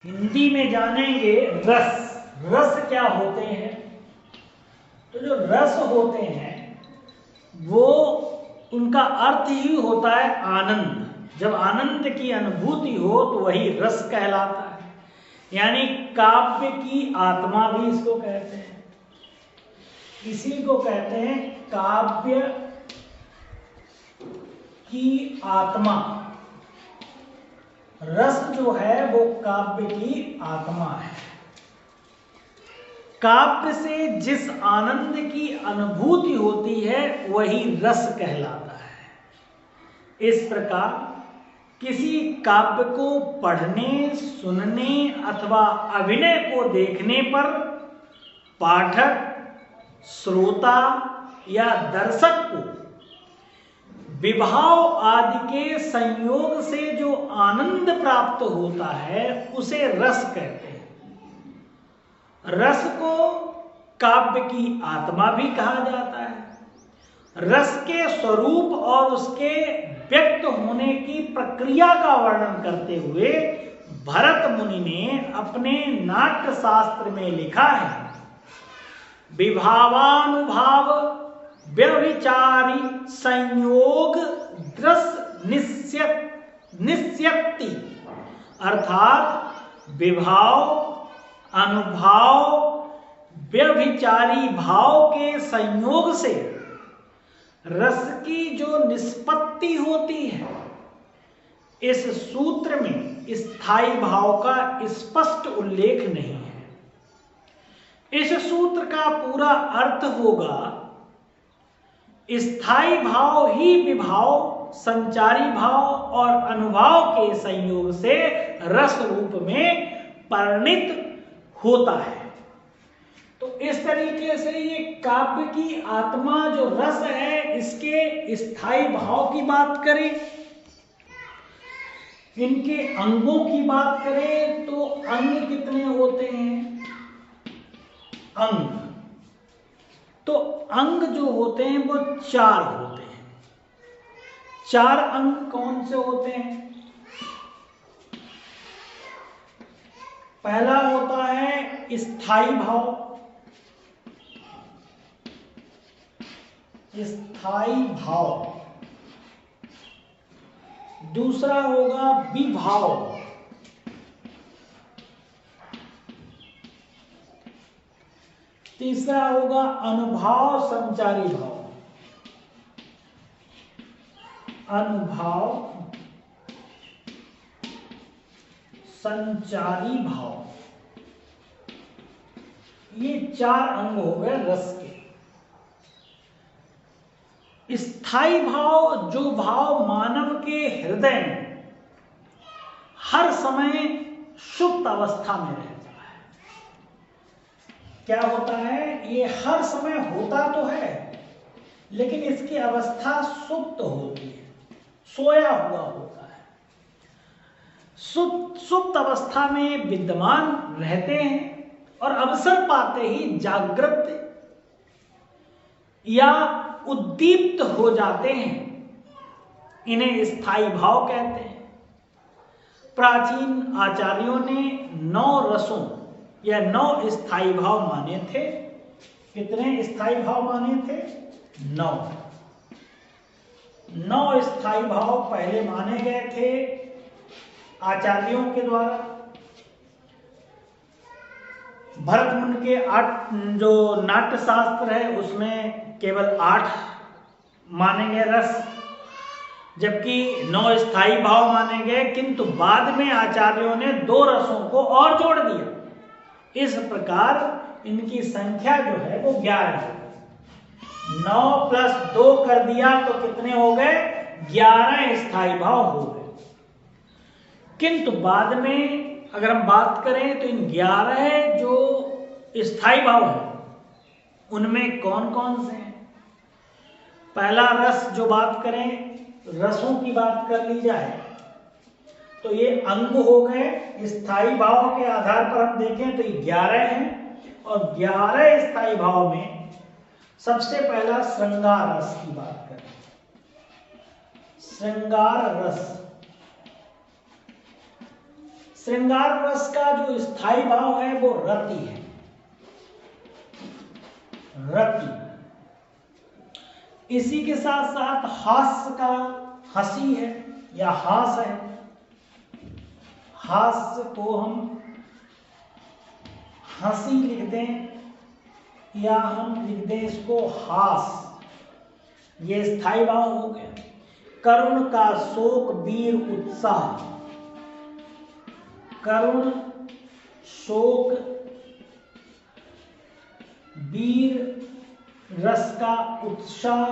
हिंदी में जानेंगे रस। रस क्या होते हैं? तो जो रस होते हैं वो उनका अर्थ ही होता है आनंद। जब आनंद की अनुभूति हो तो वही रस कहलाता है। यानी काव्य की आत्मा भी इसको कहते हैं। इसी को कहते हैं काव्य की आत्मा। रस जो है वो काव्य की आत्मा है। काव्य से जिस आनंद की अनुभूति होती है वही रस कहलाता है। इस प्रकार किसी काव्य को पढ़ने, सुनने अथवा अभिनय को देखने पर पाठक, श्रोता या दर्शक को विभाव आदि के संयोग से जो आनंद प्राप्त होता है उसे रस कहते हैं। रस को काव्य की आत्मा भी कहा जाता है। रस के स्वरूप और उसके व्यक्त होने की प्रक्रिया का वर्णन करते हुए भरत मुनि ने अपने नाट्य शास्त्र में लिखा है, विभावानुभाव व्यभिचारी संयोग रस निस्यक्ति। अर्थात विभाव, अनुभाव, व्यभिचारी भाव के संयोग से रस की जो निष्पत्ति होती है, इस सूत्र में स्थायी भाव का स्पष्ट उल्लेख नहीं है। इस सूत्र का पूरा अर्थ होगा, स्थायी भाव ही विभाव, संचारी भाव और अनुभाव के संयोग से रस रूप में परिणित होता है। तो इस तरीके से ये काव्य की आत्मा जो रस है, इसके स्थायी भाव की बात करें, इनके अंगों की बात करें तो अंग कितने होते हैं? अंग तो अंग जो होते हैं वो 4 होते हैं। 4 अंग कौन से होते हैं? पहला होता है स्थायी भाव। स्थायी भाव। दूसरा होगा विभाव। तीसरा होगा अनुभाव, संचारी भाव। अनुभाव, संचारी भाव, ये 4 अंग हो गए रस के। स्थायी भाव, जो भाव मानव के हृदय में हर समय सुप्त अवस्था में रहता है। क्या होता है? ये हर समय होता तो है लेकिन इसकी अवस्था सुप्त होती है, सोया हुआ होता है। सुप्त अवस्था में विद्यमान रहते हैं और अवसर पाते ही जागृत या उद्दीप्त हो जाते हैं। इन्हें स्थायी भाव कहते हैं। प्राचीन आचार्यों ने 9 रसों या 9 स्थायी भाव माने थे। कितने स्थायी भाव माने थे? 9 स्थायी भाव पहले माने गए थे आचार्यों के द्वारा। भरत मुनि के 8 जो नाट्य शास्त्र है उसमें केवल 8 माने गए रस, जबकि 9 स्थायी भाव माने गए। किंतु बाद में आचार्यों ने 2 रसों को और जोड़ दिया। इस प्रकार इनकी संख्या जो है वो 11 है। 9 + 2 कर दिया तो कितने हो गए? 11 स्थायी भाव हो गए। किंतु बाद में अगर हम बात करें तो इन 11 जो स्थायी भाव हैं उनमें कौन कौन से हैं? पहला रस जो बात करें, रसों की बात कर ली जाए तो ये अंग हो गए। स्थायी भाव के आधार पर हम देखें तो ये 11 हैं और 11 स्थायी भाव में सबसे पहला श्रृंगार रस की बात करें। श्रृंगार रस श्रृंगार रस का जो स्थायी भाव है वो रति है, रति। इसी के साथ साथ हास्य का हंसी है या हास है, हास्य को हम हंसी लिख दें या हम लिख दें इसको हास, ये स्थायी भाव हो गया। करुण का शोक वीर उत्साह, करुण शोक वीर रस का उत्साह,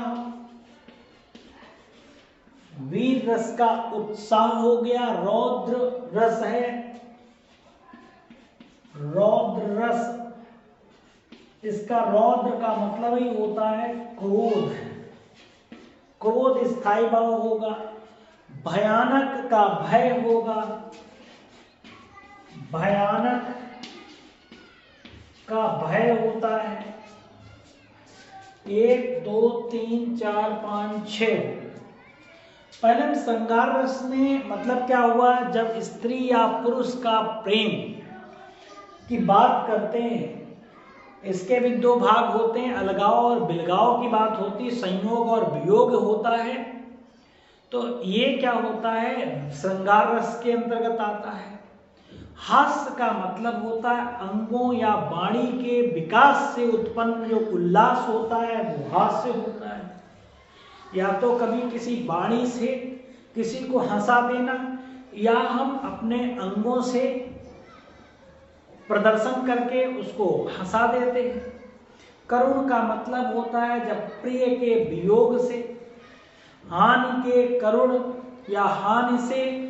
वीर रस का उत्साह हो गया। रौद्र रस है, रौद्र रस, इसका रौद्र का मतलब ही होता है क्रोध, क्रोध स्थायी भाव होगा। भयानक का भय होगा, भयानक का भय होता है। 1 2 3 4 5 6। पहले हम श्रृंगार रस में मतलब क्या हुआ, जब स्त्री या पुरुष का प्रेम की बात करते हैं, इसके भी 2 भाग होते हैं, अलगाव और बिलगाव की बात होती है, संयोग और वियोग होता है। तो ये क्या होता है, श्रृंगार रस के अंतर्गत आता है। हास्य का मतलब होता है अंगों या वाणी के विकास से उत्पन्न जो उल्लास होता है वो हास्य होता है। या तो कभी किसी वाणी से किसी को हंसा देना, या हम अपने अंगों से प्रदर्शन करके उसको हंसा देते हैं। करुण का मतलब होता है जब प्रिय के वियोग से, हानि के करुण या हानि से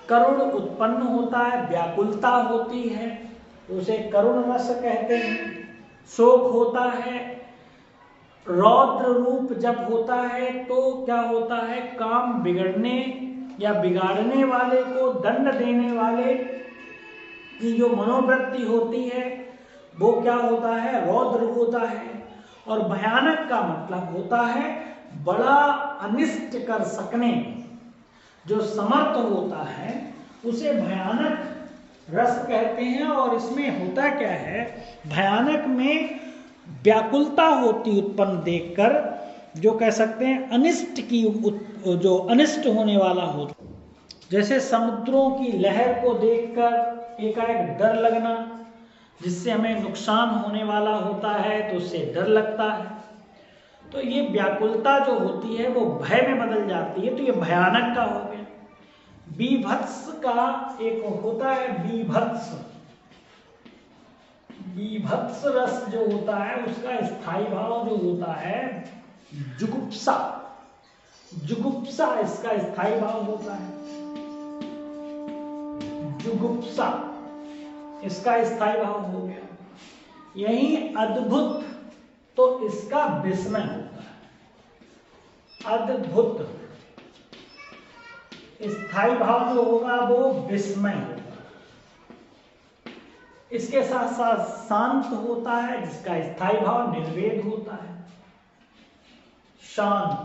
करुण उत्पन्न होता है, व्याकुलता होती है, उसे करुण रस कहते हैं। शोक होता है, रौद्र रूप जब होता है तो क्या होता है, काम बिगड़ने या बिगाड़ने वाले को दंड देने वाले की जो मनोवृत्ति होती है वो क्या होता है, रौद्र होता है। और भयानक का मतलब होता है बड़ा अनिष्ट कर सकने, जो समर्थ होता है उसे भयानक रस कहते हैं। और इसमें होता क्या है, भयानक में व्याकुलता होती उत्पन्न देखकर, जो कह सकते हैं अनिष्ट की, जो अनिष्ट होने वाला होता, जैसे समुद्रों की लहर को देखकर एकाएक डर लगना, जिससे हमें नुकसान होने वाला होता है तो उससे डर लगता है। तो ये व्याकुलता जो होती है वो भय में बदल जाती है, तो ये भयानक का हो गया। बीभत्स का एक होता है बीभत्स, बीभत्स रस जो होता है उसका स्थायी भाव जो होता है जुगुप्सा, जुगुप्सा इसका स्थायी भाव होता है, जुगुप्सा इसका स्थायी भाव हो गया। यही अद्भुत, तो इसका विस्मय होता है, अद्भुत स्थायी भाव जो होगा वो विस्मय होगा। इसके साथ साथ शांत होता है, जिसका स्थायी भाव निर्वेद होता है। शांत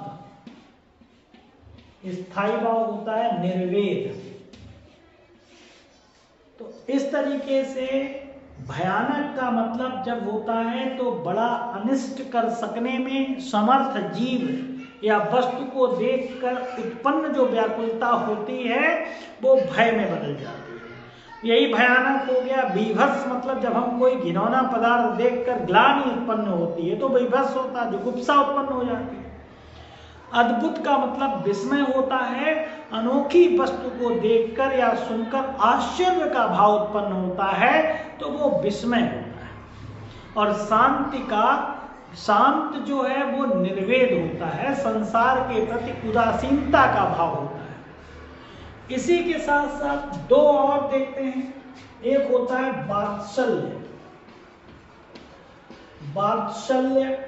स्थायी भाव होता है निर्वेद। तो इस तरीके से भयानक का मतलब जब होता है तो बड़ा अनिष्ट कर सकने में समर्थ जीव या वस्तु को देखकर उत्पन्न जो व्याकुलता होती है वो भय में बदल जाती है, यही भयानक हो गया। बीभत्स मतलब जब हम कोई घिनौना पदार्थ देखकर ग्लानि उत्पन्न होती है तो बीभत्स होता है, जुगुप्सा उत्पन्न हो जाती है। अद्भुत का मतलब विस्मय होता है, अनोखी वस्तु को देखकर या सुनकर आश्चर्य का भाव उत्पन्न होता है तो वो विस्मय होता है। और शांति का, शांत जो है वो निर्वेद होता है, संसार के प्रति उदासीनता का भाव होता है। इसी के साथ साथ 2 और देखते हैं, एक होता है वात्सल्य। वात्सल्य,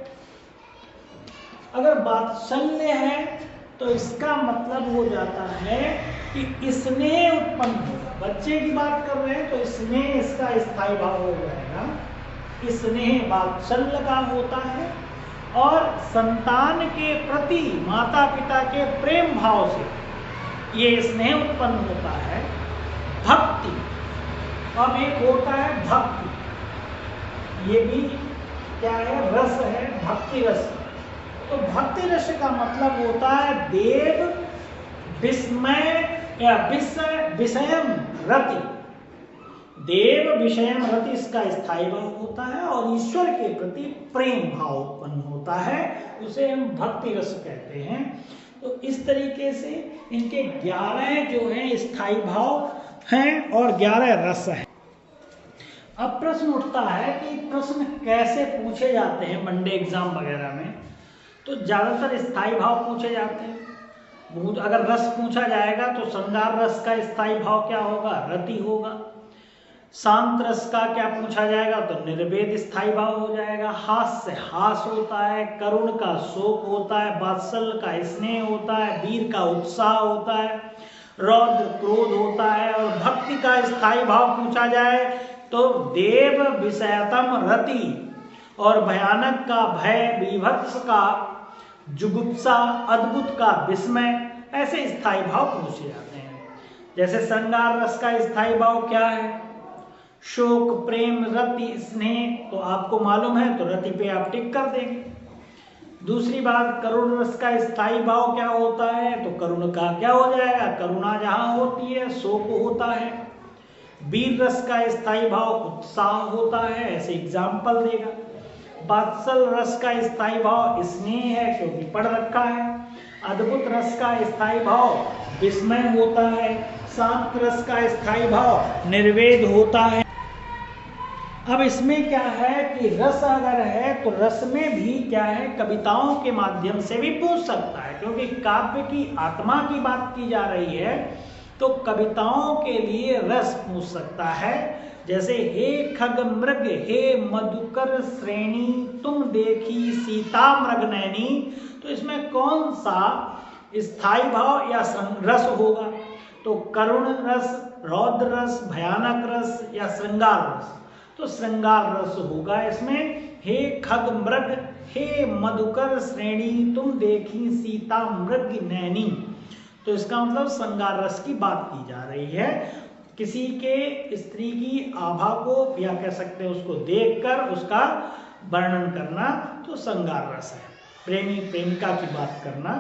अगर वात्सल्य है तो इसका मतलब हो जाता है कि स्नेह उत्पन्न होगा। बच्चे की बात कर रहे हैं तो स्नेह इसका स्थायी भाव हो जाएगा, स्नेह वात्सल्य का होता है। और संतान के प्रति माता पिता के प्रेम भाव से ये स्नेह उत्पन्न होता है। भक्ति अब एक होता है भक्ति, ये भी क्या है, रस है, भक्ति रस। तो भक्ति रस का मतलब होता है देव विस्मय या विषयम रति, देव विषयम रति इसका स्थायी भाव होता है और ईश्वर के प्रति प्रेम भाव उत्पन्न होता है, उसे हम भक्ति रस कहते हैं। तो इस तरीके से इनके 11 जो हैं स्थायी भाव हैं और 11 रस हैं। अब प्रश्न उठता है कि प्रश्न कैसे पूछे जाते हैं वनडे एग्जाम वगैरह में। तो ज़्यादातर स्थायी भाव पूछे जाते हैं। अगर रस पूछा जाएगा तो श्रृंगार रस का स्थायी भाव क्या होगा, रति होगा। शांत रस का क्या पूछा जाएगा तो निर्वेद स्थायी भाव हो जाएगा। हास्य हास होता है, करुण का शोक होता है, वात्सल्य का स्नेह होता है, वीर का उत्साह होता है, रौद्र क्रोध होता है। और भक्ति का स्थायी भाव पूछा जाए तो देव विषयतम रति और भयानक का भय, बीभत्स का जुगुप्सा, अद्भुत का विस्मय, ऐसे स्थायी भाव पूछे जाते हैं। जैसे श्रृंगार रस का स्थायी भाव क्या है, शोक, प्रेम, रति, स्नेह, तो आपको मालूम है तो रति पे आप टिक कर देंगे। दूसरी बात, करुण रस का स्थायी भाव क्या होता है तो करुण का क्या हो जाएगा, करुणा जहां होती है शोक होता है। वीर रस का स्थायी भाव उत्साह होता है, ऐसे एग्जाम्पल देगा। वात्सल रस का स्थायी भाव स्नेह है क्योंकि पढ़ रखा है। अद्भुत रस का स्थायी भाव विस्मय होता है। शांत रस का स्थायी भाव निर्वेद होता है। अब इसमें क्या है कि रस अगर है तो रस में भी क्या है, कविताओं के माध्यम से भी पूछ सकता है, क्योंकि काव्य की आत्मा की बात की जा रही है तो कविताओं के लिए रस पूछ सकता है। जैसे हे खग मृग हे मधुकर श्रेणी तुम देखी सीता मृग नैनी, तो इसमें कौन सा स्थायी भाव या रस होगा, तो करुण रस, रौद्र रस, भयानक रस या श्रृंगार रस, तो श्रृंगार रस होगा इसमें। हे खग मृग हे मधुकर श्रेणी तुम देखी सीता मृग नैनी, तो इसका मतलब श्रृंगार रस की बात की जा रही है। किसी के स्त्री की आभा को या कह सकते हैं उसको देखकर उसका वर्णन करना तो श्रृंगार रस है। प्रेमी प्रेमिका की बात करना।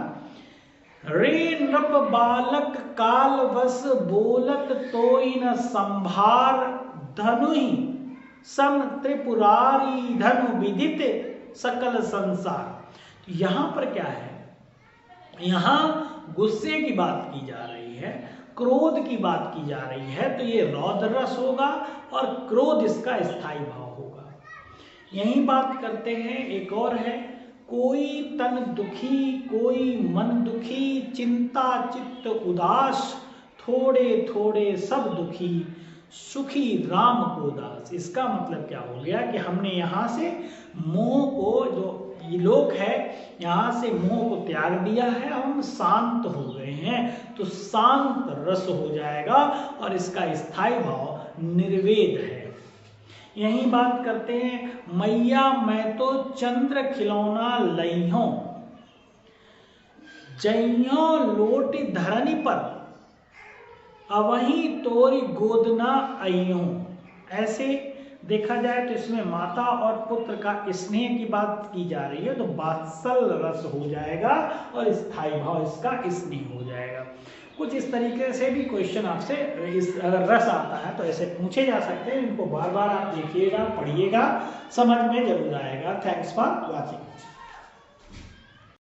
रे नृप बालक काल वस बोलत तोई न संभार धनुहि सम त्रिपुरारी धनु विदित सकल संसार। यहाँ पर क्या है, यहाँ गुस्से की बात की जा रही है, क्रोध की बात की जा रही है, तो ये रौद्र रस होगा और क्रोध इसका स्थायी भाव होगा। यही बात करते हैं, एक और है, कोई तन दुखी कोई मन दुखी चिंता चित्त उदास थोड़े थोड़े सब दुखी सुखी राम को दास। इसका मतलब क्या हो गया कि हमने यहाँ से मोह को, जो ये लोक है, यहाँ से मोह को त्याग दिया है, हम शांत हो गए हैं, तो शांत रस हो जाएगा और इसका स्थायी भाव निर्वेद है। यही बात करते हैं, मैया मैं तो चंद्र खिलौना लइहों जइयों लोट धरनी पर अवहीं तोरी गोदना अइयों। ऐसे देखा जाए तो इसमें माता और पुत्र का स्नेह की बात की जा रही है, तो वात्सल रस हो जाएगा और स्थायी भाव इसका स्नेह हो जाएगा। कुछ इस तरीके से भी क्वेश्चन आपसे अगर रस आता है तो ऐसे पूछे जा सकते हैं। इनको बार बार आप देखिएगा, पढ़िएगा, समझ में जरूर आएगा। Thanks for watching.